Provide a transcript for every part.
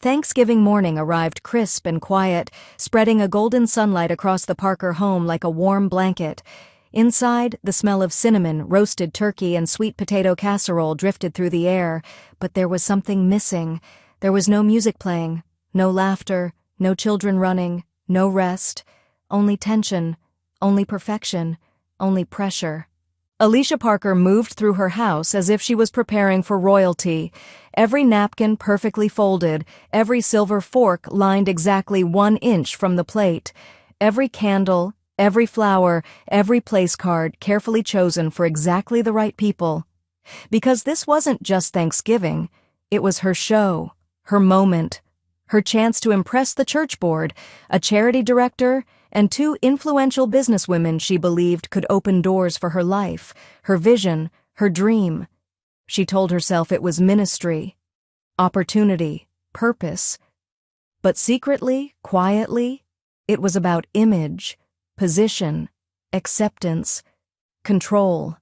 Thanksgiving morning arrived crisp and quiet, spreading a golden sunlight across the Parker home like a warm blanket. Inside, the smell of cinnamon, roasted turkey, and sweet potato casserole drifted through the air, but there was something missing. There was no music playing, no laughter, no children running, no rest, only tension, only perfection, only pressure. Alicia Parker moved through her house as if she was preparing for royalty. Every napkin perfectly folded, every silver fork lined exactly 1 inch from the plate, every candle, every flower, every place card carefully chosen for exactly the right people. Because this wasn't just Thanksgiving, it was her show, her moment, her chance to impress the church board, a charity director, and 2 influential businesswomen she believed could open doors for her life, her vision, her dream. She told herself it was ministry, opportunity, purpose. But secretly, quietly, it was about image, position, acceptance, control.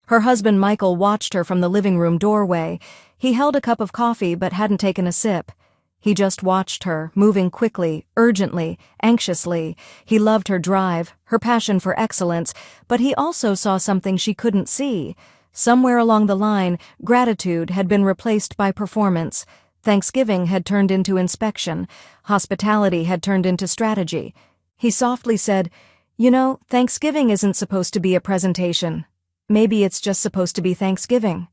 Her husband Michael watched her from the living room doorway. He held a cup of coffee but hadn't taken a sip. He just watched her, moving quickly, urgently, anxiously. He loved her drive, her passion for excellence, but he also saw something she couldn't see. Somewhere along the line, gratitude had been replaced by performance. Thanksgiving had turned into inspection. Hospitality had turned into strategy. He softly said, "You know, Thanksgiving isn't supposed to be a presentation. Maybe it's just supposed to be Thanksgiving."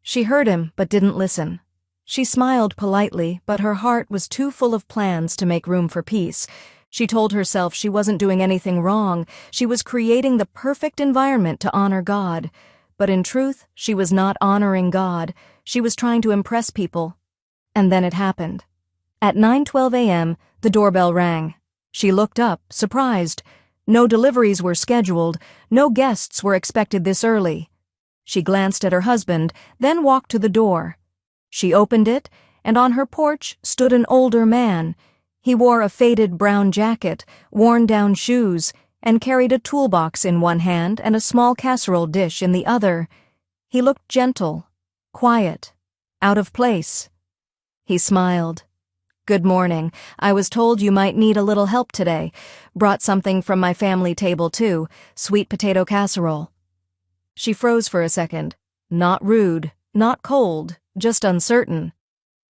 She heard him, but didn't listen. She smiled politely, but her heart was too full of plans to make room for peace. She told herself she wasn't doing anything wrong. She was creating the perfect environment to honor God. But in truth, she was not honoring God. She was trying to impress people. And then it happened. At 9:12 a.m., the doorbell rang. She looked up, surprised. No deliveries were scheduled. No guests were expected this early. She glanced at her husband, then walked to the door. She opened it, and on her porch stood an older man. He wore a faded brown jacket, worn-down shoes, and carried a toolbox in one hand and a small casserole dish in the other. He looked gentle, quiet, out of place. He smiled. "Good morning. I was told you might need a little help today. Brought something from my family table, too. Sweet potato casserole." She froze for a second. Not rude, not cold, just uncertain.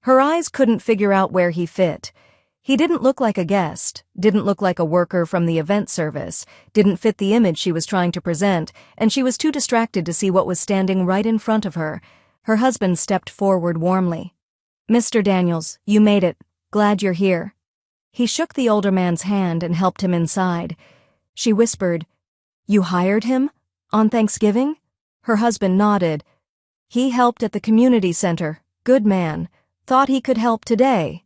Her eyes couldn't figure out where he fit. He didn't look like a guest, didn't look like a worker from the event service, didn't fit the image she was trying to present, and she was too distracted to see what was standing right in front of her. Her husband stepped forward warmly. "Mr. Daniels, you made it. Glad you're here." He shook the older man's hand and helped him inside. She whispered, "You hired him? On Thanksgiving?" Her husband nodded. "He helped at the community center. Good man. Thought he could help today."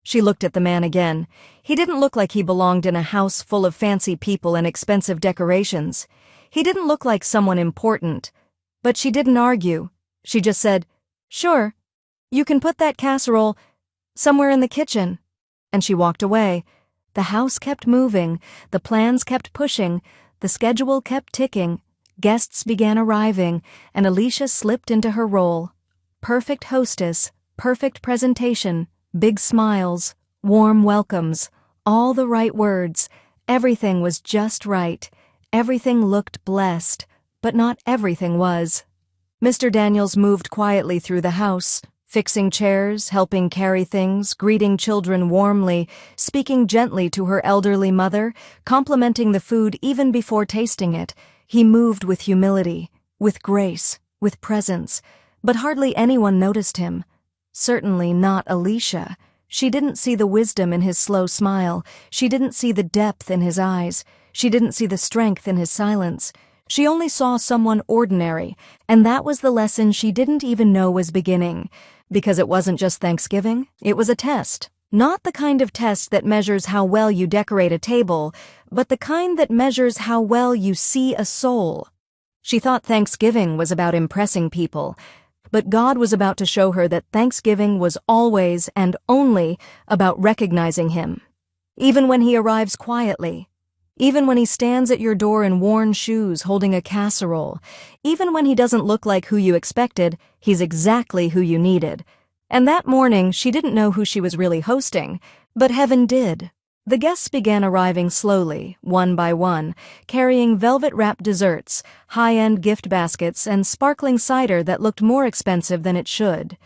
She looked at the man again. He didn't look like he belonged in a house full of fancy people and expensive decorations. He didn't look like someone important. But she didn't argue. She just said, "Sure. You can put that casserole somewhere in the kitchen." And she walked away. The house kept moving. The plans kept pushing. The schedule kept ticking. Guests began arriving, and Alicia slipped into her role. Perfect hostess, perfect presentation, big smiles, warm welcomes, all the right words. Everything was just right. Everything looked blessed, but not everything was. Mr. Daniels moved quietly through the house, fixing chairs, helping carry things, greeting children warmly, speaking gently to her elderly mother, complimenting the food even before tasting it. He moved with humility, with grace, with presence, but hardly anyone noticed him. Certainly not Alicia. She didn't see the wisdom in his slow smile. She didn't see the depth in his eyes. She didn't see the strength in his silence. She only saw someone ordinary, and that was the lesson she didn't even know was beginning. Because it wasn't just Thanksgiving, it was a test. Not the kind of test that measures how well you decorate a table, but the kind that measures how well you see a soul. She thought Thanksgiving was about impressing people, but God was about to show her that Thanksgiving was always and only about recognizing Him. Even when He arrives quietly, even when He stands at your door in worn shoes holding a casserole, even when He doesn't look like who you expected, He's exactly who you needed. And that morning, she didn't know who she was really hosting, but heaven did. The guests began arriving slowly, one by one, carrying velvet-wrapped desserts, high-end gift baskets, and sparkling cider that looked more expensive than it should.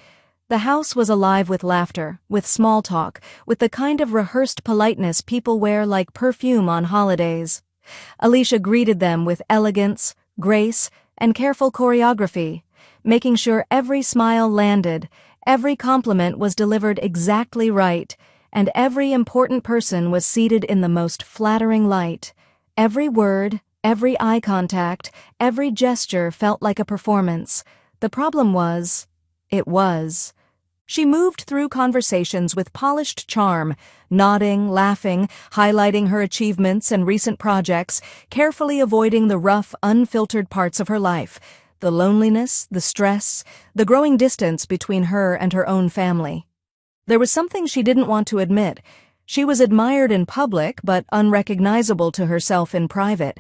The house was alive with laughter, with small talk, with the kind of rehearsed politeness people wear like perfume on holidays. Alicia greeted them with elegance, grace, and careful choreography, making sure every smile landed, every compliment was delivered exactly right, and every important person was seated in the most flattering light. Every word, every eye contact, every gesture felt like a performance. The problem was, it was. She moved through conversations with polished charm, nodding, laughing, highlighting her achievements and recent projects, carefully avoiding the rough, unfiltered parts of her life, the loneliness, the stress, the growing distance between her and her own family. There was something she didn't want to admit. She was admired in public, but unrecognizable to herself in private.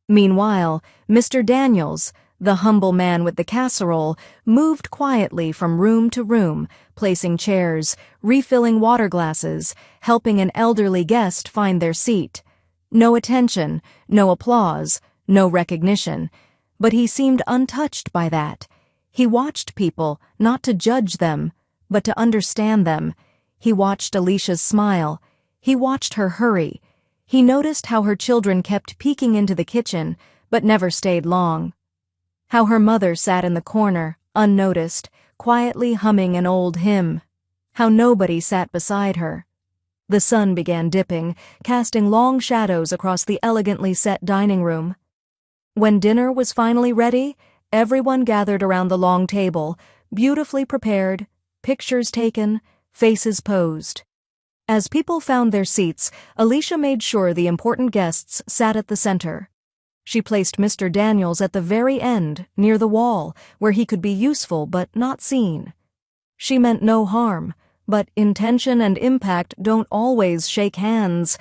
Meanwhile, Mr. Daniels, the humble man with the casserole, moved quietly from room to room, placing chairs, refilling water glasses, helping an elderly guest find their seat. No attention, no applause, no recognition. But he seemed untouched by that. He watched people, not to judge them, but to understand them. He watched Alicia's smile. He watched her hurry. He noticed how her children kept peeking into the kitchen, but never stayed long. How her mother sat in the corner, unnoticed, quietly humming an old hymn. How nobody sat beside her. The sun began dipping, casting long shadows across the elegantly set dining room. When dinner was finally ready, everyone gathered around the long table, beautifully prepared, pictures taken, faces posed. As people found their seats, Alicia made sure the important guests sat at the center. She placed Mr. Daniels at the very end, near the wall, where he could be useful but not seen. She meant no harm, but intention and impact don't always shake hands.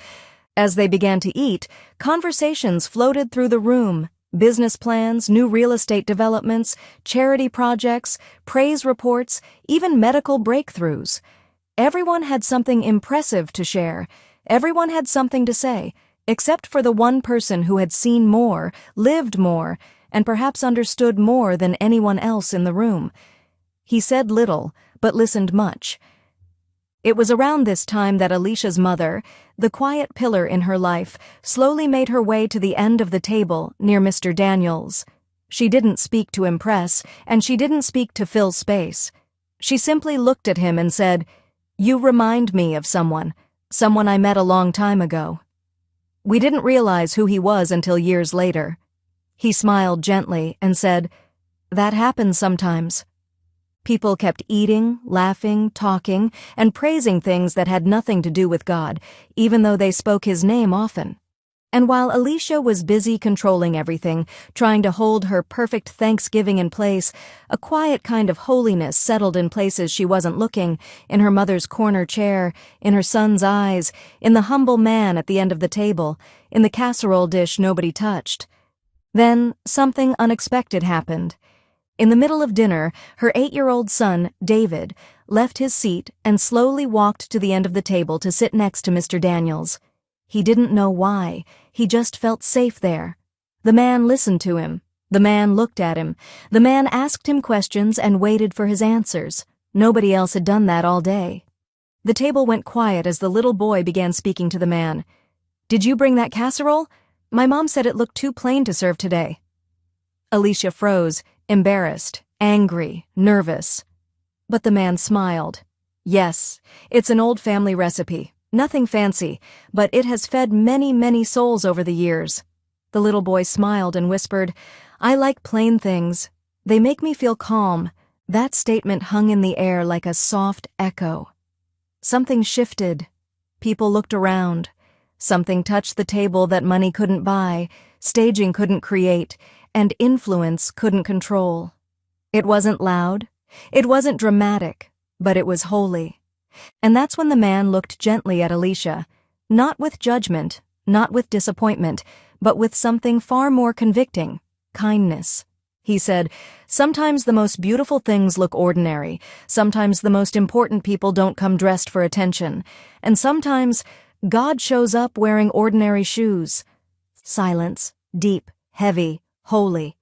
As they began to eat, conversations floated through the room. Business plans, new real estate developments, charity projects, praise reports, even medical breakthroughs. Everyone had something impressive to share. Everyone had something to say, except for the one person who had seen more, lived more, and perhaps understood more than anyone else in the room. He said little, but listened much. It was around this time that Alicia's mother, the quiet pillar in her life, slowly made her way to the end of the table near Mr. Daniels. She didn't speak to impress, and she didn't speak to fill space. She simply looked at him and said, "You remind me of someone I met a long time ago." We didn't realize who he was until years later. He smiled gently and said, "That happens sometimes." People kept eating, laughing, talking, and praising things that had nothing to do with God, even though they spoke his name often. And while Alicia was busy controlling everything, trying to hold her perfect Thanksgiving in place, a quiet kind of holiness settled in places she wasn't looking, in her mother's corner chair, in her son's eyes, in the humble man at the end of the table, in the casserole dish nobody touched. Then something unexpected happened. In the middle of dinner, her 8-year-old son, David, left his seat and slowly walked to the end of the table to sit next to Mr. Daniels. He didn't know why. He just felt safe there. The man listened to him. The man looked at him. The man asked him questions and waited for his answers. Nobody else had done that all day. The table went quiet as the little boy began speaking to the man. "Did you bring that casserole? My mom said it looked too plain to serve today." Alicia froze, embarrassed, angry, nervous. But the man smiled. "Yes, it's an old family recipe. Nothing fancy, but it has fed many, many souls over the years." The little boy smiled and whispered, "I like plain things. They make me feel calm." That statement hung in the air like a soft echo. Something shifted. People looked around. Something touched the table that money couldn't buy, staging couldn't create, and influence couldn't control. It wasn't loud. It wasn't dramatic, but it was holy. And that's when the man looked gently at Alicia, not with judgment, not with disappointment, but with something far more convicting, kindness. He said, "Sometimes the most beautiful things look ordinary. Sometimes the most important people don't come dressed for attention. And sometimes God shows up wearing ordinary shoes." Silence, deep, heavy, holy.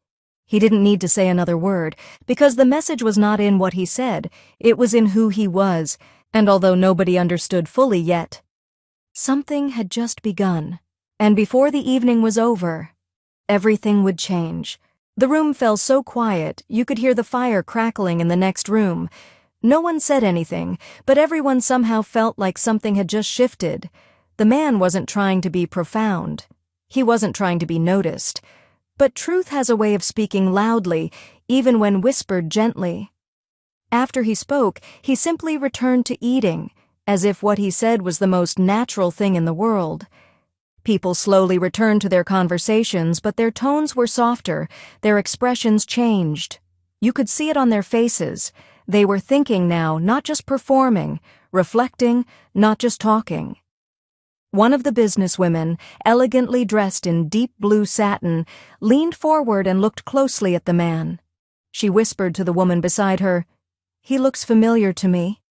He didn't need to say another word, because the message was not in what he said, it was in who he was, and although nobody understood fully yet, something had just begun, and before the evening was over, everything would change. The room fell so quiet, you could hear the fire crackling in the next room. No one said anything, but everyone somehow felt like something had just shifted. The man wasn't trying to be profound. He wasn't trying to be noticed. But truth has a way of speaking loudly, even when whispered gently. After he spoke, he simply returned to eating, as if what he said was the most natural thing in the world. People slowly returned to their conversations, but their tones were softer, their expressions changed. You could see it on their faces. They were thinking now, not just performing, reflecting, not just talking. One of the businesswomen, elegantly dressed in deep blue satin, leaned forward and looked closely at the man. She whispered to the woman beside her, "He looks familiar to me.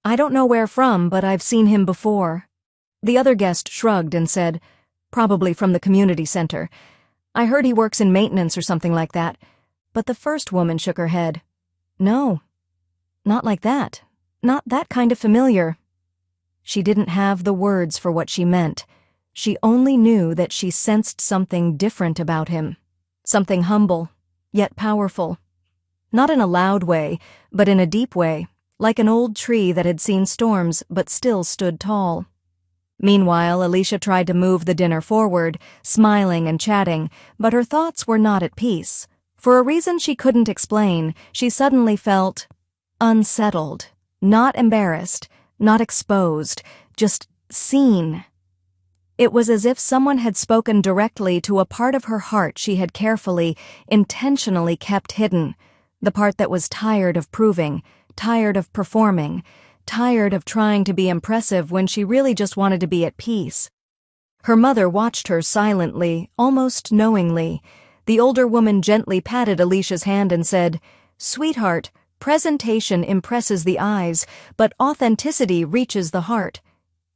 I don't know where from, but I've seen him before." The other guest shrugged and said, "Probably from the community center. I heard he works in maintenance or something like that." But the first woman shook her head. "No, not like that. Not that kind of familiar." She didn't have the words for what she meant. She only knew that she sensed something different about him. Something humble, yet powerful. Not in a loud way, but in a deep way, like an old tree that had seen storms but still stood tall. Meanwhile, Alicia tried to move the dinner forward, smiling and chatting, but her thoughts were not at peace. For a reason she couldn't explain, she suddenly felt unsettled, not embarrassed, not exposed, just seen. It was as if someone had spoken directly to a part of her heart she had carefully, intentionally kept hidden, the part that was tired of proving, tired of performing, tired of trying to be impressive when she really just wanted to be at peace. Her mother watched her silently, almost knowingly. The older woman gently patted Alicia's hand and said, "Sweetheart, presentation impresses the eyes, but authenticity reaches the heart."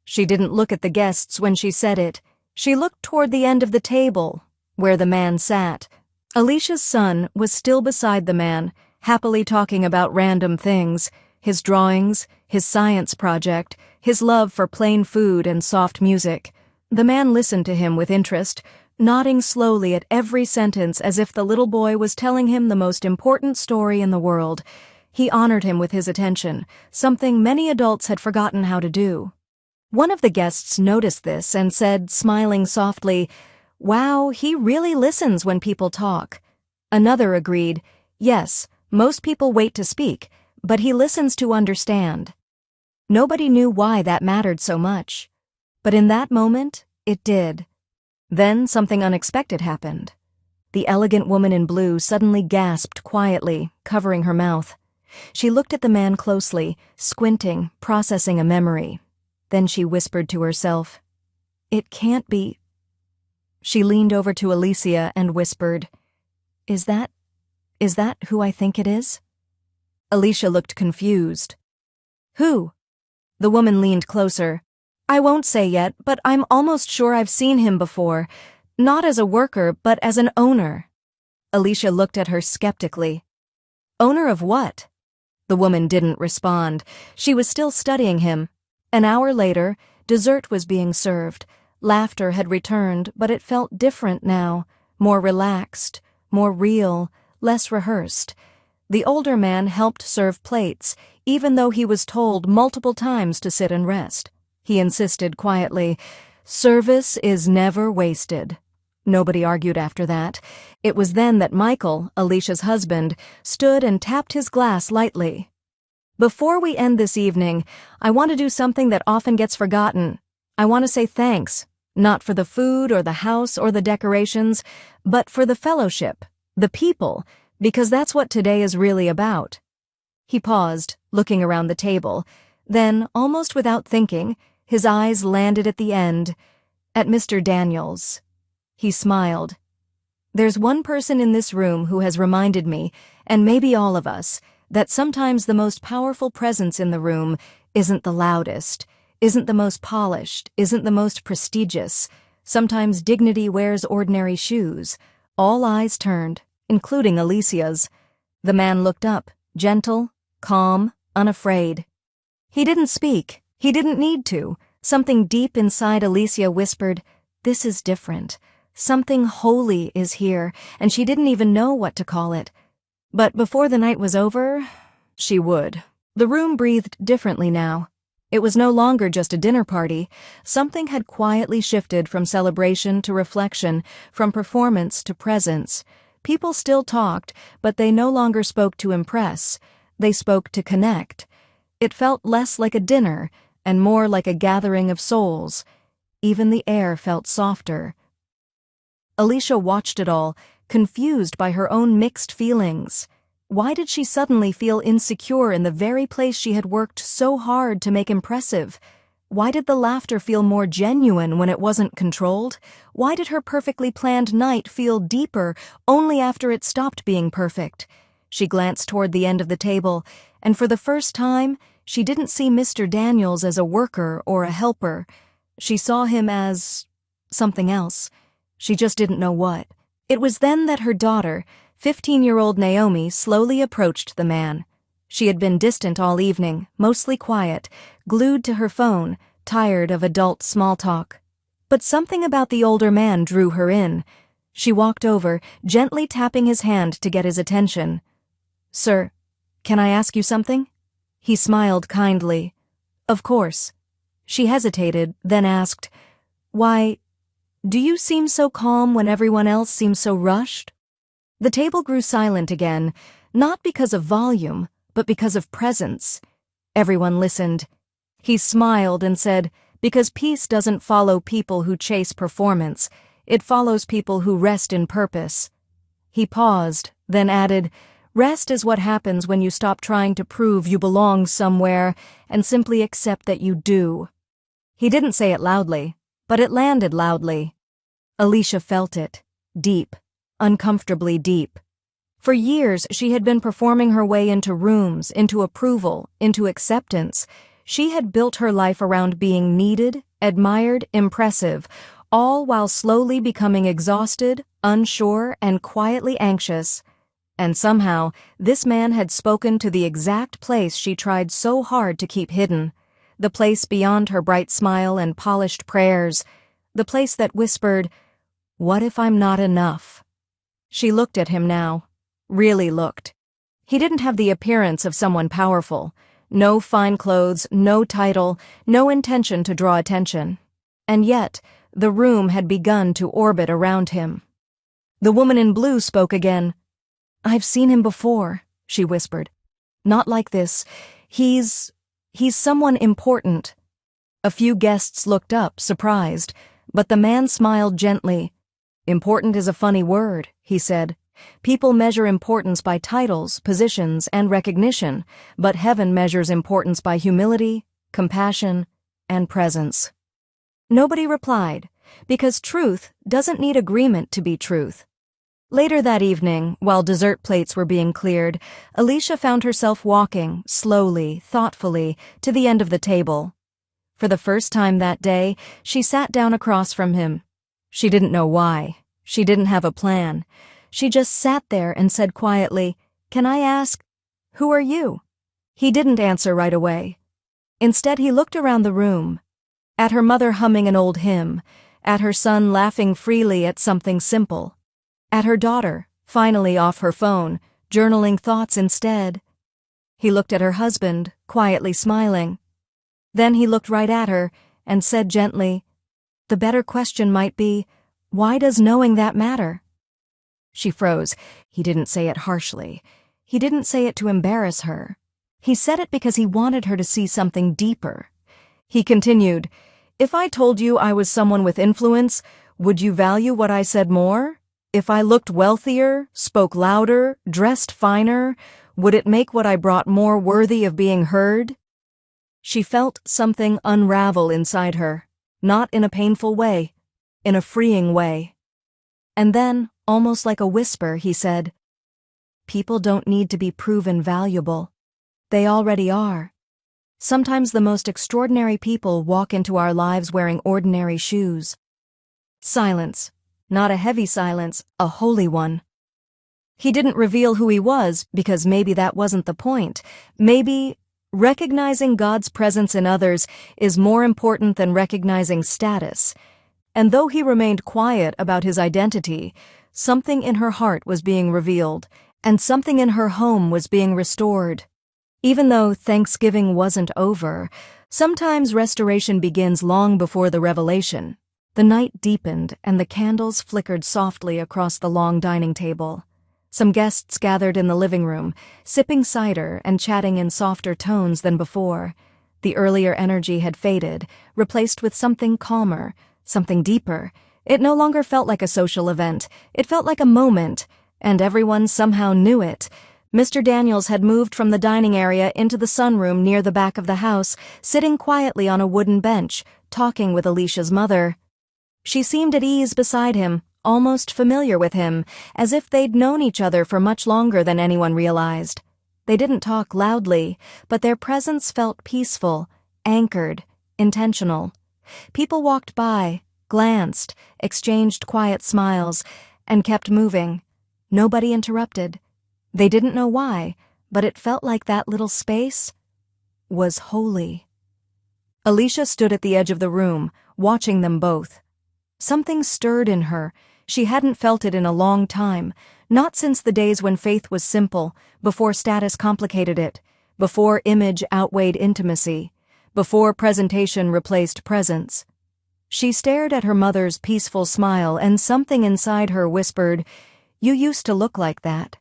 She didn't look at the guests when she said it. She looked toward the end of the table, where the man sat. Alicia's son was still beside the man, happily talking about random things, his drawings, his science project, his love for plain food and soft music. The man listened to him with interest, nodding slowly at every sentence as if the little boy was telling him the most important story in the world. He honored him with his attention, something many adults had forgotten how to do. One of the guests noticed this and said, smiling softly, "Wow, he really listens when people talk." Another agreed, "Yes, most people wait to speak, but he listens to understand." Nobody knew why that mattered so much. But in that moment, it did. Then something unexpected happened. The elegant woman in blue suddenly gasped quietly, covering her mouth. She looked at the man closely, squinting, processing a memory. Then she whispered to herself, "It can't be." She leaned over to Alicia and whispered, Is that who I think it is?" Alicia looked confused. "Who?" The woman leaned closer. "I won't say yet, but I'm almost sure I've seen him before. Not as a worker, but as an owner." Alicia looked at her skeptically. "Owner of what?" The woman didn't respond. She was still studying him. An hour later, dessert was being served. Laughter had returned, but it felt different now, more relaxed, more real, less rehearsed. The older man helped serve plates, even though he was told multiple times to sit and rest. He insisted quietly, "Service is never wasted." Nobody argued after that. It was then that Michael, Alicia's husband, stood and tapped his glass lightly. "Before we end this evening, I want to do something that often gets forgotten. I want to say thanks, not for the food or the house or the decorations, but for the fellowship, the people, because that's what today is really about." He paused, looking around the table. Then, almost without thinking, his eyes landed at the end, at Mr. Daniels. He smiled. There's one person in this room who has reminded me, and maybe all of us, that sometimes the most powerful presence in the room isn't the loudest, isn't the most polished, isn't the most prestigious. Sometimes dignity wears ordinary shoes. All eyes turned, including Alicia's. The man looked up, gentle, calm, unafraid. He didn't speak. He didn't need to. Something deep inside Alicia whispered, "This is different. Something holy is here," and she didn't even know what to call it. But before the night was over, she would. The room breathed differently now. It was no longer just a dinner party. Something had quietly shifted from celebration to reflection, from performance to presence. People still talked, but they no longer spoke to impress. They spoke to connect. It felt less like a dinner and more like a gathering of souls. Even the air felt softer. Alicia watched it all, confused by her own mixed feelings. Why did she suddenly feel insecure in the very place she had worked so hard to make impressive? Why did the laughter feel more genuine when it wasn't controlled? Why did her perfectly planned night feel deeper only after it stopped being perfect? She glanced toward the end of the table, and for the first time, she didn't see Mr. Daniels as a worker or a helper. She saw him as something else. She just didn't know what. It was then that her daughter, 15-year-old Naomi, slowly approached the man. She had been distant all evening, mostly quiet, glued to her phone, tired of adult small talk. But something about the older man drew her in. She walked over, gently tapping his hand to get his attention. "Sir, can I ask you something?" He smiled kindly. "Of course." She hesitated, then asked, "Why, do you seem so calm when everyone else seems so rushed?" The table grew silent again, not because of volume, but because of presence. Everyone listened. He smiled and said, "Because peace doesn't follow people who chase performance. It follows people who rest in purpose." He paused, then added, "Rest is what happens when you stop trying to prove you belong somewhere and simply accept that you do." He didn't say it loudly, but it landed loudly. Alicia felt it, deep, uncomfortably deep. For years, she had been performing her way into rooms, into approval, into acceptance. She had built her life around being needed, admired, impressive, all while slowly becoming exhausted, unsure, and quietly anxious. And somehow, this man had spoken to the exact place she tried so hard to keep hidden. The place beyond her bright smile and polished prayers. The place that whispered, "What if I'm not enough?" She looked at him now. Really looked. He didn't have the appearance of someone powerful. No fine clothes, no title, no intention to draw attention. And yet, the room had begun to orbit around him. The woman in blue spoke again. "I've seen him before," she whispered. "Not like this. He's someone important." A few guests looked up, surprised, but the man smiled gently. "Important is a funny word," he said. "People measure importance by titles, positions, and recognition, but heaven measures importance by humility, compassion, and presence." Nobody replied, because truth doesn't need agreement to be truth. Later that evening, while dessert plates were being cleared, Alicia found herself walking, slowly, thoughtfully, to the end of the table. For the first time that day, she sat down across from him. She didn't know why. She didn't have a plan. She just sat there and said quietly, "Can I ask, who are you?" He didn't answer right away. Instead, he looked around the room, at her mother humming an old hymn, at her son laughing freely at something simple, at her daughter, finally off her phone, journaling thoughts instead. He looked at her husband, quietly smiling. Then he looked right at her and said gently, "The better question might be, why does knowing that matter?" She froze. He didn't say it harshly. He didn't say it to embarrass her. He said it because he wanted her to see something deeper. He continued, "If I told you I was someone with influence, would you value what I said more? If I looked wealthier, spoke louder, dressed finer, would it make what I brought more worthy of being heard?" She felt something unravel inside her, not in a painful way, in a freeing way. And then, almost like a whisper, he said, "People don't need to be proven valuable. They already are. Sometimes the most extraordinary people walk into our lives wearing ordinary shoes." Silence. Not a heavy silence, a holy one. He didn't reveal who he was because maybe that wasn't the point. Maybe recognizing God's presence in others is more important than recognizing status. And though he remained quiet about his identity, something in her heart was being revealed, and something in her home was being restored. Even though Thanksgiving wasn't over, sometimes restoration begins long before the revelation. The night deepened and the candles flickered softly across the long dining table. Some guests gathered in the living room, sipping cider and chatting in softer tones than before. The earlier energy had faded, replaced with something calmer, something deeper. It no longer felt like a social event. It felt like a moment, and everyone somehow knew it. Mr. Daniels had moved from the dining area into the sunroom near the back of the house, sitting quietly on a wooden bench, talking with Alicia's mother. She seemed at ease beside him, almost familiar with him, as if they'd known each other for much longer than anyone realized. They didn't talk loudly, but their presence felt peaceful, anchored, intentional. People walked by, glanced, exchanged quiet smiles, and kept moving. Nobody interrupted. They didn't know why, but it felt like that little space was holy. Alicia stood at the edge of the room, watching them both. Something stirred in her. She hadn't felt it in a long time, not since the days when faith was simple, before status complicated it, before image outweighed intimacy, before presentation replaced presence. She stared at her mother's peaceful smile, and something inside her whispered, "You used to look like that."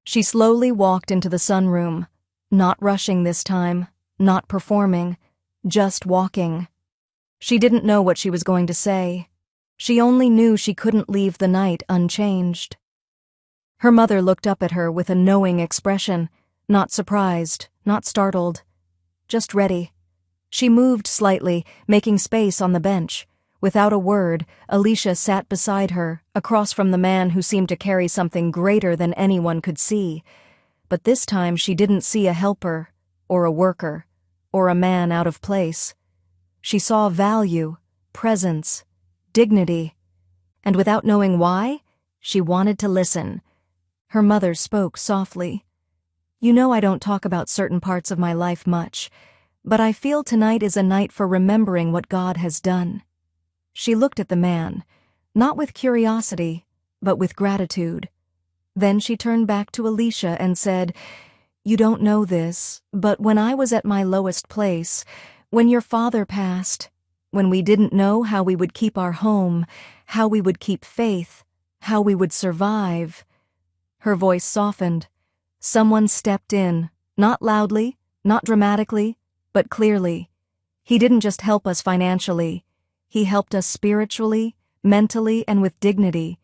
She slowly walked into the sunroom, not rushing this time, not performing, just walking. She didn't know what she was going to say. She only knew she couldn't leave the night unchanged. Her mother looked up at her with a knowing expression, not surprised, not startled, just ready. She moved slightly, making space on the bench. Without a word, Alicia sat beside her, across from the man who seemed to carry something greater than anyone could see. But this time she didn't see a helper, or a worker, or a man out of place. She saw value, presence, dignity, and without knowing why, she wanted to listen. Her mother spoke softly. "You know I don't talk about certain parts of my life much, but I feel tonight is a night for remembering what God has done." She looked at the man, not with curiosity, but with gratitude. Then she turned back to Alicia and said, "You don't know this, but when I was at my lowest place, when your father passed, when we didn't know how we would keep our home, how we would keep faith, how we would survive," her voice softened. Someone stepped in, not loudly, not dramatically, but clearly. He didn't just help us financially. He helped us spiritually, mentally, and with dignity.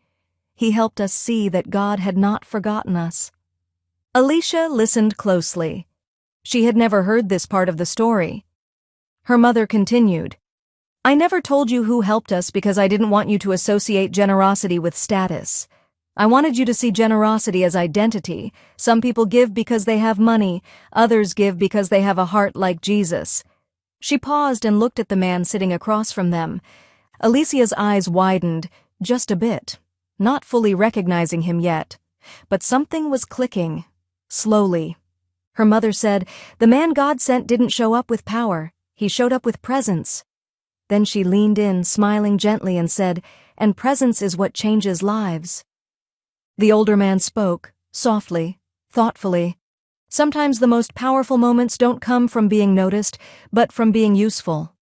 He helped us see that God had not forgotten us. Alicia listened closely. She had never heard this part of the story. Her mother continued, "I never told you who helped us because I didn't want you to associate generosity with status. I wanted you to see generosity as identity. Some people give because they have money, others give because they have a heart like Jesus." She paused and looked at the man sitting across from them. Alicia's eyes widened, just a bit, not fully recognizing him yet. But something was clicking, slowly. Her mother said, "The man God sent didn't show up with power. He showed up with presence." Then she leaned in, smiling gently, and said, "And presence is what changes lives." The older man spoke, softly, thoughtfully. Sometimes the most powerful moments don't come from being noticed, but from being useful.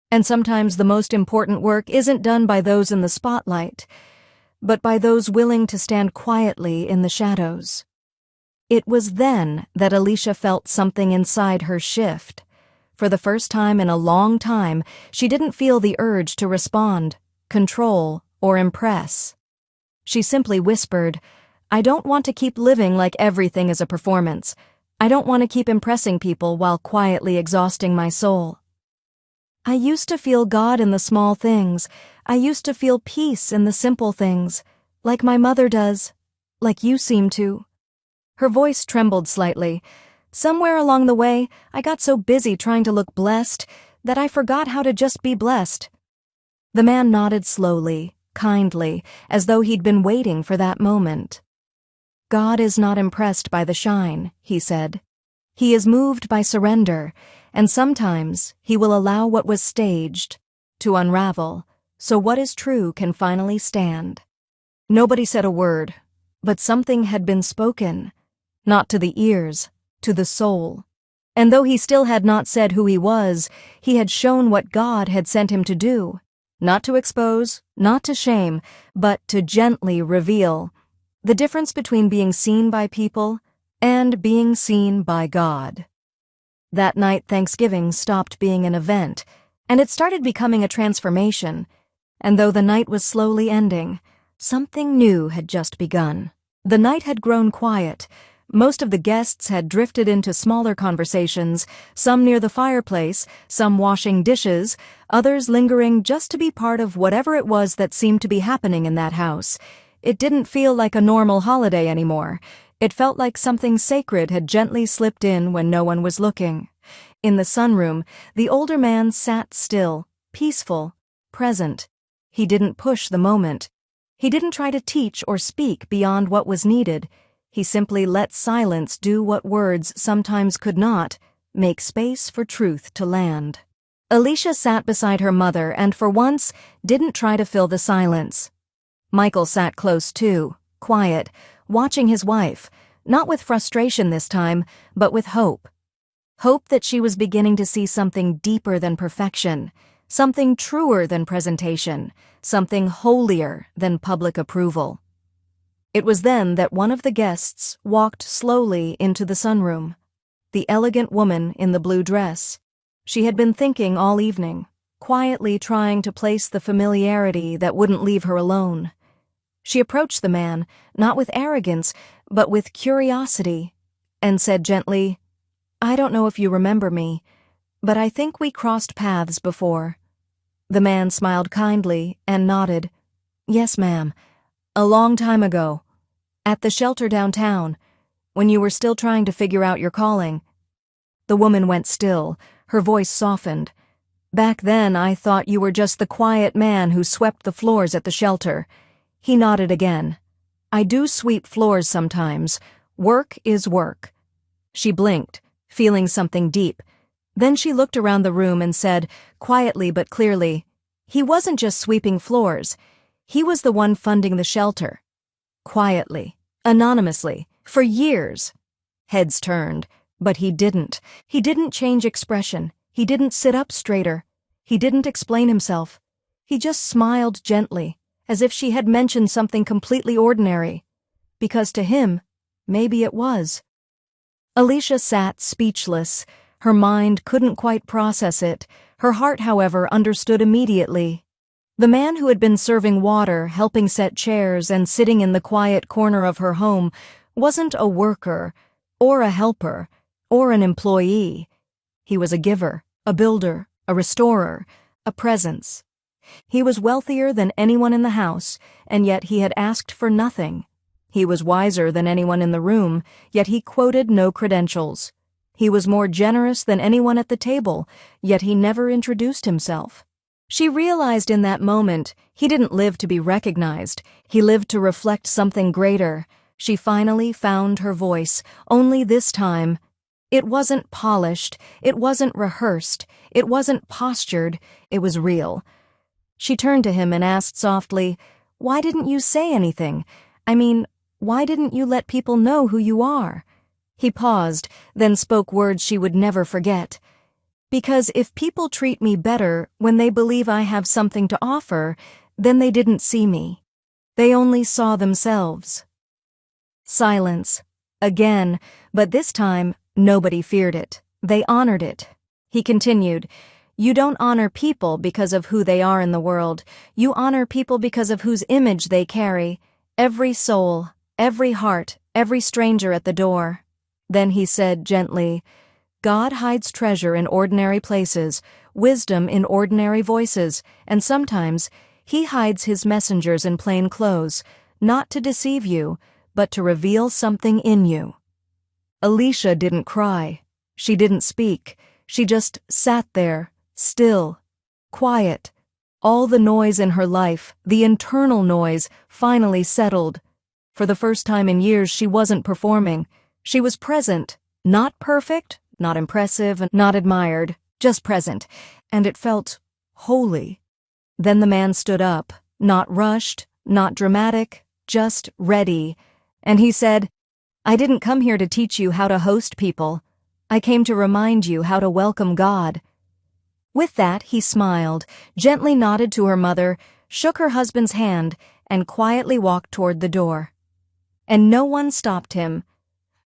And sometimes the most important work isn't done by those in the spotlight, but by those willing to stand quietly in the shadows. It was then that Alicia felt something inside her shift. For the first time in a long time, she didn't feel the urge to respond, control, or impress. She simply whispered, "I don't want to keep living like everything is a performance. I don't want to keep impressing people while quietly exhausting my soul. I used to feel God in the small things. I used to feel peace in the simple things. Like my mother does. Like you seem to. Her voice trembled slightly. Somewhere along the way, I got so busy trying to look blessed that I forgot how to just be blessed. The man nodded slowly, kindly, as though he'd been waiting for that moment. God is not impressed by the shine, he said. He is moved by surrender, and sometimes he will allow what was staged to unravel, so what is true can finally stand. Nobody said a word, but something had been spoken, not to the ears, to the soul. And though he still had not said who he was, he had shown what God had sent him to do, not to expose, not to shame, but to gently reveal the difference between being seen by people and being seen by God. That night, Thanksgiving stopped being an event, and it started becoming a transformation. And though the night was slowly ending, something new had just begun. The night had grown quiet. Most of the guests had drifted into smaller conversations, some near the fireplace, some washing dishes, others lingering just to be part of whatever it was that seemed to be happening in that house. It didn't feel like a normal holiday anymore. It felt like something sacred had gently slipped in when no one was looking. In the sunroom, the older man sat still, peaceful, present. He didn't push the moment. He didn't try to teach or speak beyond what was needed. He simply let silence do what words sometimes could not, make space for truth to land. Alicia sat beside her mother and for once didn't try to fill the silence. Michael sat close too, quiet, watching his wife, not with frustration this time, but with hope. Hope that she was beginning to see something deeper than perfection, something truer than presentation, something holier than public approval. It was then that one of the guests walked slowly into the sunroom, the elegant woman in the blue dress. She had been thinking all evening, quietly trying to place the familiarity that wouldn't leave her alone. She approached the man, not with arrogance, but with curiosity, and said gently, "I don't know if you remember me, but I think we crossed paths before." The man smiled kindly and nodded. "Yes, ma'am. A long time ago. At the shelter downtown, when you were still trying to figure out your calling." The woman went still, her voice softened. "Back then I thought you were just the quiet man who swept the floors at the shelter." He nodded again. "I do sweep floors sometimes. Work is work." She blinked, feeling something deep. Then she looked around the room and said, quietly but clearly, "He wasn't just sweeping floors. He was the one funding the shelter. Quietly, anonymously, for years." Heads turned, but he didn't. He didn't change expression. He didn't sit up straighter. He didn't explain himself. He just smiled gently, as if she had mentioned something completely ordinary. Because to him, maybe it was. Alicia sat speechless. Her mind couldn't quite process it. Her heart, however, understood immediately. The man who had been serving water, helping set chairs, and sitting in the quiet corner of her home wasn't a worker, or a helper, or an employee. He was a giver, a builder, a restorer, a presence. He was wealthier than anyone in the house, and yet he had asked for nothing. He was wiser than anyone in the room, yet he quoted no credentials. He was more generous than anyone at the table, yet he never introduced himself. She realized in that moment he didn't live to be recognized. He lived to reflect something greater. She finally found her voice, only this time. It wasn't polished, it wasn't rehearsed, it wasn't postured, it was real. She turned to him and asked softly, "Why didn't you say anything? I mean, why didn't you let people know who you are?" He paused, then spoke words she would never forget. "Because if people treat me better when they believe I have something to offer, then they didn't see me. They only saw themselves." Silence. Again, but this time, nobody feared it. They honored it. He continued, "You don't honor people because of who they are in the world. You honor people because of whose image they carry. Every soul, every heart, every stranger at the door." Then he said gently, "God hides treasure in ordinary places, wisdom in ordinary voices, and sometimes he hides his messengers in plain clothes, not to deceive you, but to reveal something in you. Alicia didn't cry. She didn't speak. She just sat there, still, quiet. All the noise in her life, the internal noise, finally settled. For the first time in years, she wasn't performing. She was present. Not perfect, not impressive, not admired, just present. And it felt holy. Then the man stood up, not rushed, not dramatic, just ready. And he said, "I didn't come here to teach you how to host people. I came to remind you how to welcome God." With that, he smiled, gently nodded to her mother, shook her husband's hand, and quietly walked toward the door. And no one stopped him.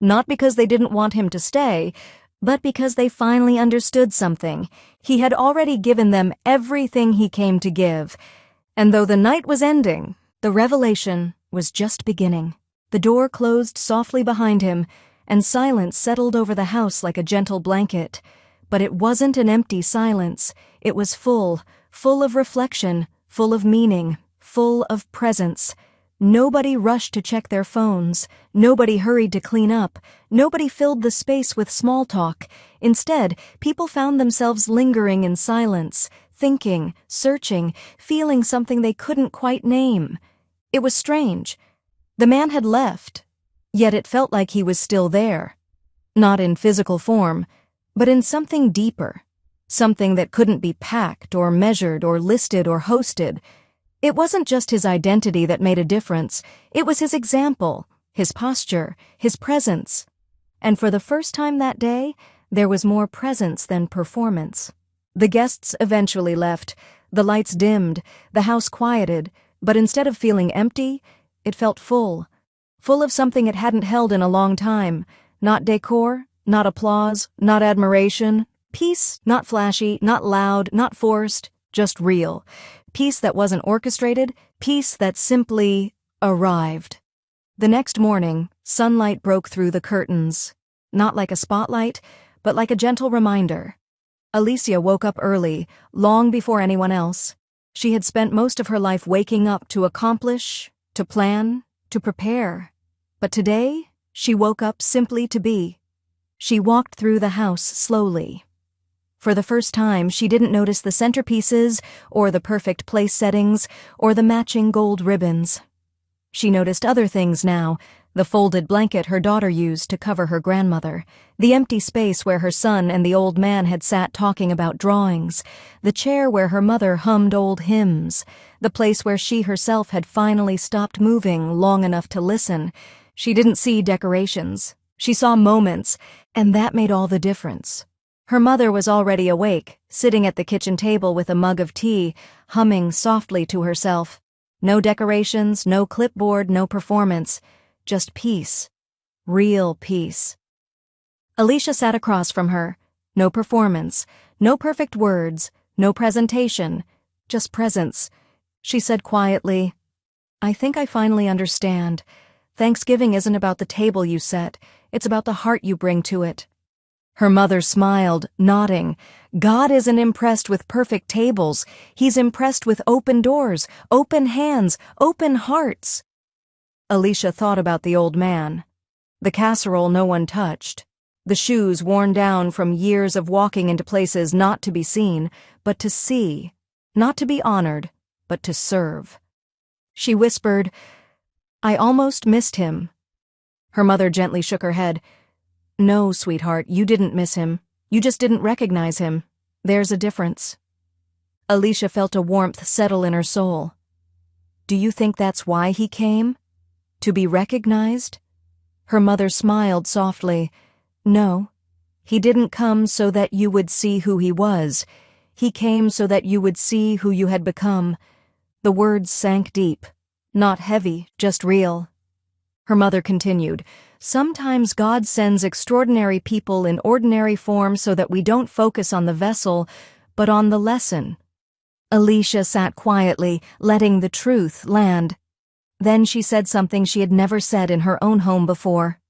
Not because they didn't want him to stay, but because they finally understood something. He had already given them everything he came to give. And though the night was ending, the revelation was just beginning. The door closed softly behind him, and silence settled over the house like a gentle blanket. But it wasn't an empty silence. It was full of reflection, full of meaning, full of presence. Nobody rushed to check their phones. Nobody hurried to clean up. Nobody filled the space with small talk. Instead, people found themselves lingering in silence, thinking, searching, feeling something they couldn't quite name. It was strange. The man had left, yet it felt like he was still there. Not in physical form, but in something deeper. Something that couldn't be packed or measured or listed or hosted. It wasn't just his identity that made a difference. It was his example, his posture, his presence. And for the first time that day, there was more presence than performance. The guests eventually left. The lights dimmed, the house quieted, but instead of feeling empty, it felt full of something it hadn't held in a long time. Not decor, not applause, not admiration. Peace, not flashy, not loud, not forced, just real. Peace that wasn't orchestrated, peace that simply arrived. The next morning, sunlight broke through the curtains. Not like a spotlight, but like a gentle reminder. Alicia woke up early, long before anyone else. She had spent most of her life waking up to accomplish, to plan, to prepare. But today, she woke up simply to be. She walked through the house slowly. For the first time, she didn't notice the centerpieces, or the perfect place settings, or the matching gold ribbons. She noticed other things now: the folded blanket her daughter used to cover her grandmother, the empty space where her son and the old man had sat talking about drawings, the chair where her mother hummed old hymns, the place where she herself had finally stopped moving long enough to listen. She didn't see decorations. She saw moments, and that made all the difference. Her mother was already awake, sitting at the kitchen table with a mug of tea, humming softly to herself. No decorations, no clipboard, no performance. Just peace. Real peace. Alicia sat across from her. No performance, no perfect words, no presentation, just presence. She said quietly, "I think I finally understand. Thanksgiving isn't about the table you set, it's about the heart you bring to it." Her mother smiled, nodding. God isn't impressed with perfect tables. He's impressed with open doors, open hands, open hearts. Alicia thought about the old man. The casserole no one touched. The shoes worn down from years of walking into places not to be seen, but to see. Not to be honored, but to serve. She whispered, "I almost missed him." Her mother gently shook her head. "No, sweetheart, you didn't miss him. You just didn't recognize him. There's a difference." Alicia felt a warmth settle in her soul. "Do you think that's why he came? To be recognized?" Her mother smiled softly. "No, he didn't come so that you would see who he was. He came so that you would see who you had become." The words sank deep. Not heavy, just real. Her mother continued, "Sometimes God sends extraordinary people in ordinary form so that we don't focus on the vessel, but on the lesson." Alicia sat quietly, letting the truth land. Then she said something she had never said in her own home before.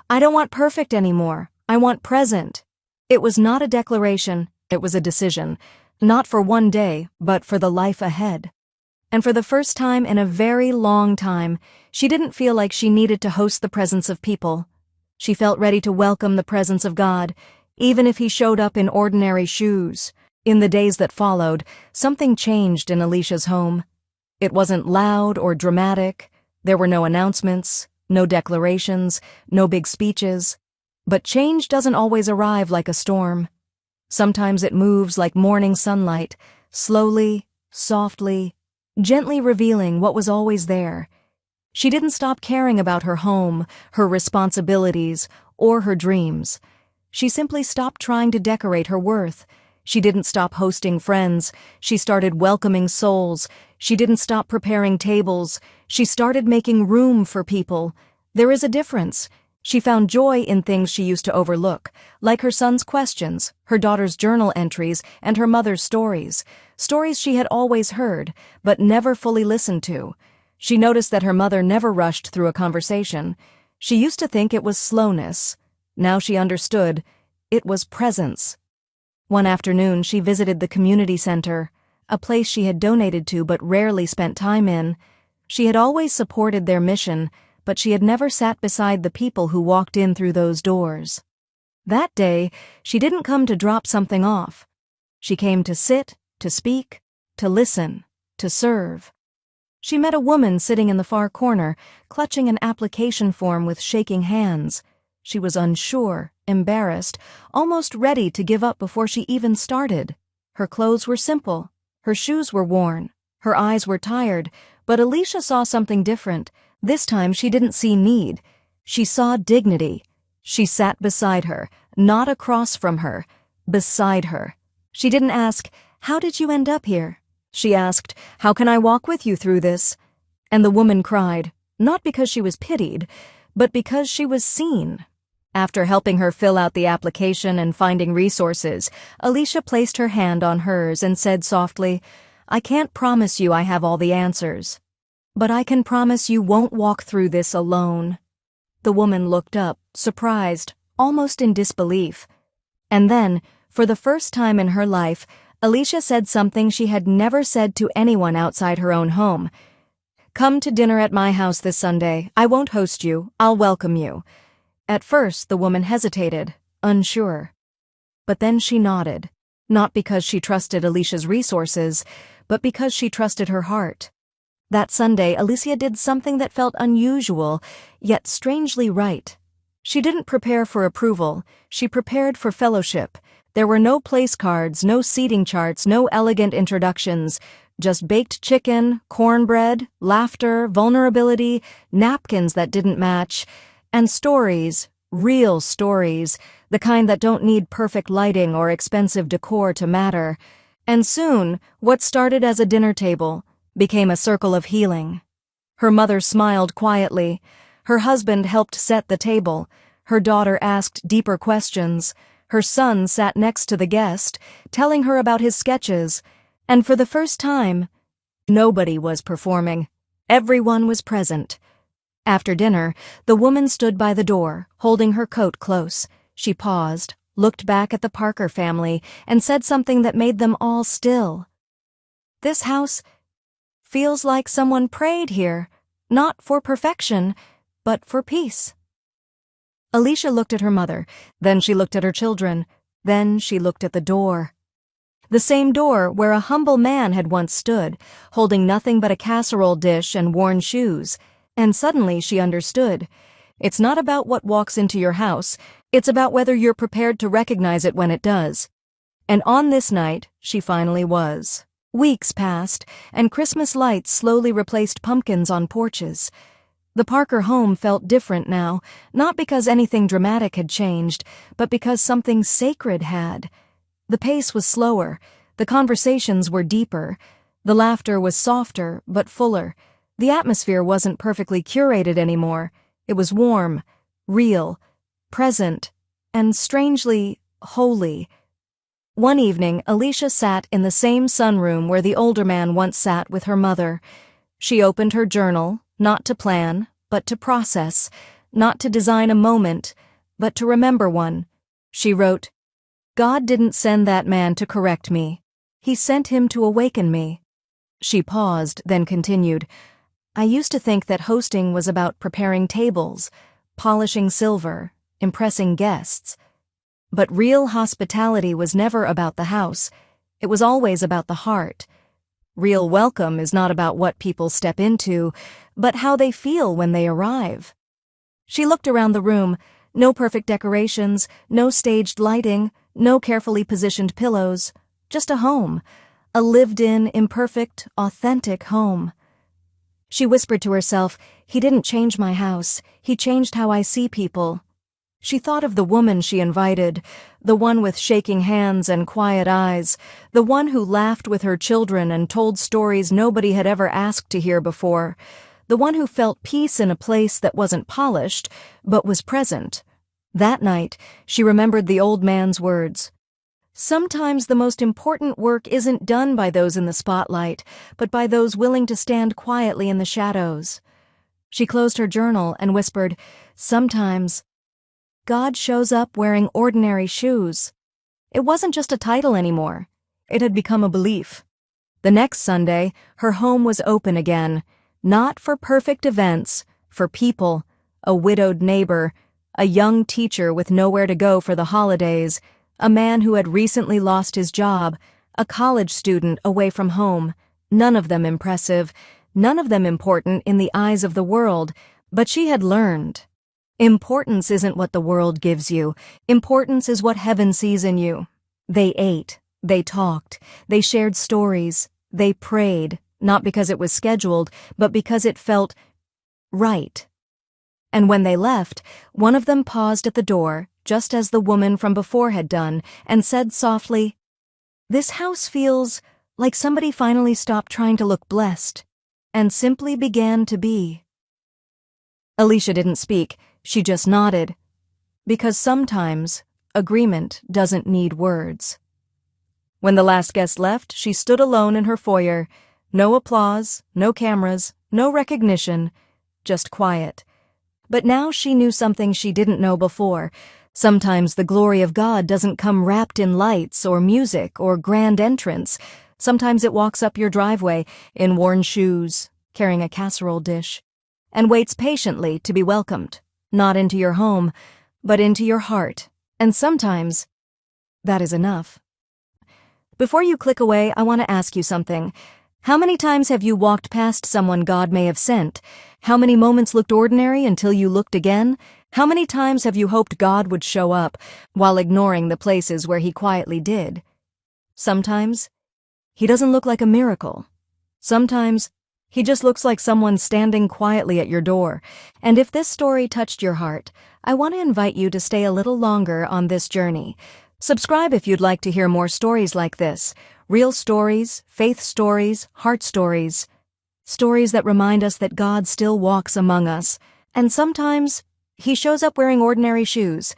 "I don't want perfect anymore. I want present." It was not a declaration, it was a decision. Not for one day, but for the life ahead. And for the first time in a very long time, she didn't feel like she needed to host the presence of people. She felt ready to welcome the presence of God, even if he showed up in ordinary shoes. In the days that followed, something changed in Alicia's home. It wasn't loud or dramatic. There were no announcements, no declarations, no big speeches. But change doesn't always arrive like a storm. Sometimes it moves like morning sunlight, slowly, softly, gently revealing what was always there. She didn't stop caring about her home, her responsibilities, or her dreams. She simply stopped trying to decorate her worth. She didn't stop hosting friends. She started welcoming souls. She didn't stop preparing tables. She started making room for people. There is a difference. She found joy in things she used to overlook, like her son's questions, her daughter's journal entries, and her mother's stories. Stories she had always heard, but never fully listened to. She noticed that her mother never rushed through a conversation. She used to think it was slowness. Now she understood. It was presence. One afternoon, she visited the community center, a place she had donated to but rarely spent time in. She had always supported their mission, but she had never sat beside the people who walked in through those doors. That day, she didn't come to drop something off. She came to sit, to speak, to listen, to serve. She met a woman sitting in the far corner, clutching an application form with shaking hands. She was unsure, embarrassed, almost ready to give up before she even started. Her clothes were simple. Her shoes were worn. Her eyes were tired, but Alicia saw something different. This time she didn't see need. She saw dignity. She sat beside her, not across from her, beside her. She didn't ask, "How did you end up here?" She asked, "How can I walk with you through this?" And the woman cried, not because she was pitied, but because she was seen. After helping her fill out the application and finding resources, Alicia placed her hand on hers and said softly, "I can't promise you I have all the answers, but I can promise you won't walk through this alone." The woman looked up, surprised, almost in disbelief. And then, for the first time in her life, Alicia said something she had never said to anyone outside her own home. "Come to dinner at my house this Sunday. I won't host you. I'll welcome you." At first, the woman hesitated, unsure. But then she nodded, not because she trusted Alicia's resources, but because she trusted her heart. That Sunday, Alicia did something that felt unusual, yet strangely right. She didn't prepare for approval. She prepared for fellowship. There were no place cards, no seating charts, no elegant introductions, just baked chicken, cornbread, laughter, vulnerability, napkins that didn't match, and stories, real stories, the kind that don't need perfect lighting or expensive decor to matter. And soon, what started as a dinner table became a circle of healing. Her mother smiled quietly. Her husband helped set the table. Her daughter asked deeper questions. Her son sat next to the guest, telling her about his sketches. And for the first time, nobody was performing. Everyone was present. After dinner, the woman stood by the door, holding her coat close. She paused, looked back at the Parker family, and said something that made them all still. "This house feels like someone prayed here, not for perfection, but for peace." Alicia looked at her mother, then she looked at her children, then she looked at the door. The same door where a humble man had once stood, holding nothing but a casserole dish and worn shoes. And suddenly she understood. It's not about what walks into your house, it's about whether you're prepared to recognize it when it does. And on this night, she finally was. Weeks passed, and Christmas lights slowly replaced pumpkins on porches. The Parker home felt different now, not because anything dramatic had changed, but because something sacred had. The pace was slower, the conversations were deeper, the laughter was softer but fuller. The atmosphere wasn't perfectly curated anymore. It was warm, real, present, and strangely holy. One evening, Alicia sat in the same sunroom where the older man once sat with her mother. She opened her journal, not to plan, but to process, not to design a moment, but to remember one. She wrote, "God didn't send that man to correct me. He sent him to awaken me." She paused, then continued, "I used to think that hosting was about preparing tables, polishing silver, impressing guests. But real hospitality was never about the house. It was always about the heart. Real welcome is not about what people step into, but how they feel when they arrive." She looked around the room. No perfect decorations, no staged lighting, no carefully positioned pillows. Just a home. A lived-in, imperfect, authentic home. She whispered to herself, "He didn't change my house. He changed how I see people." She thought of the woman she invited, the one with shaking hands and quiet eyes, the one who laughed with her children and told stories nobody had ever asked to hear before, the one who felt peace in a place that wasn't polished, but was present. That night, she remembered the old man's words. Sometimes the most important work isn't done by those in the spotlight, but by those willing to stand quietly in the shadows. She closed her journal and whispered, "Sometimes God shows up wearing ordinary shoes." It wasn't just a title anymore. It had become a belief. The next Sunday, her home was open again, not for perfect events, for people, a widowed neighbor, a young teacher with nowhere to go for the holidays, a man who had recently lost his job, a college student away from home, none of them impressive, none of them important in the eyes of the world, but she had learned. Importance isn't what the world gives you. Importance is what heaven sees in you. They ate, they talked, they shared stories, they prayed, not because it was scheduled, but because it felt right. And when they left, one of them paused at the door, just as the woman from before had done, and said softly, "This house feels like somebody finally stopped trying to look blessed, and simply began to be." Alicia didn't speak. She just nodded. Because sometimes agreement doesn't need words. When the last guest left, she stood alone in her foyer. No applause, no cameras, no recognition, just quiet. But now she knew something she didn't know before. Sometimes the glory of God doesn't come wrapped in lights or music or grand entrance. Sometimes it walks up your driveway in worn shoes, carrying a casserole dish, and waits patiently to be welcomed, not into your home, but into your heart. And sometimes that is enough. Before you click away, I want to ask you something. How many times have you walked past someone God may have sent? How many moments looked ordinary until you looked again? How many times have you hoped God would show up while ignoring the places where He quietly did? Sometimes He doesn't look like a miracle. Sometimes He just looks like someone standing quietly at your door. And if this story touched your heart, I want to invite you to stay a little longer on this journey. Subscribe if you'd like to hear more stories like this. Real stories, faith stories, heart stories. Stories that remind us that God still walks among us. And sometimes He shows up wearing ordinary shoes.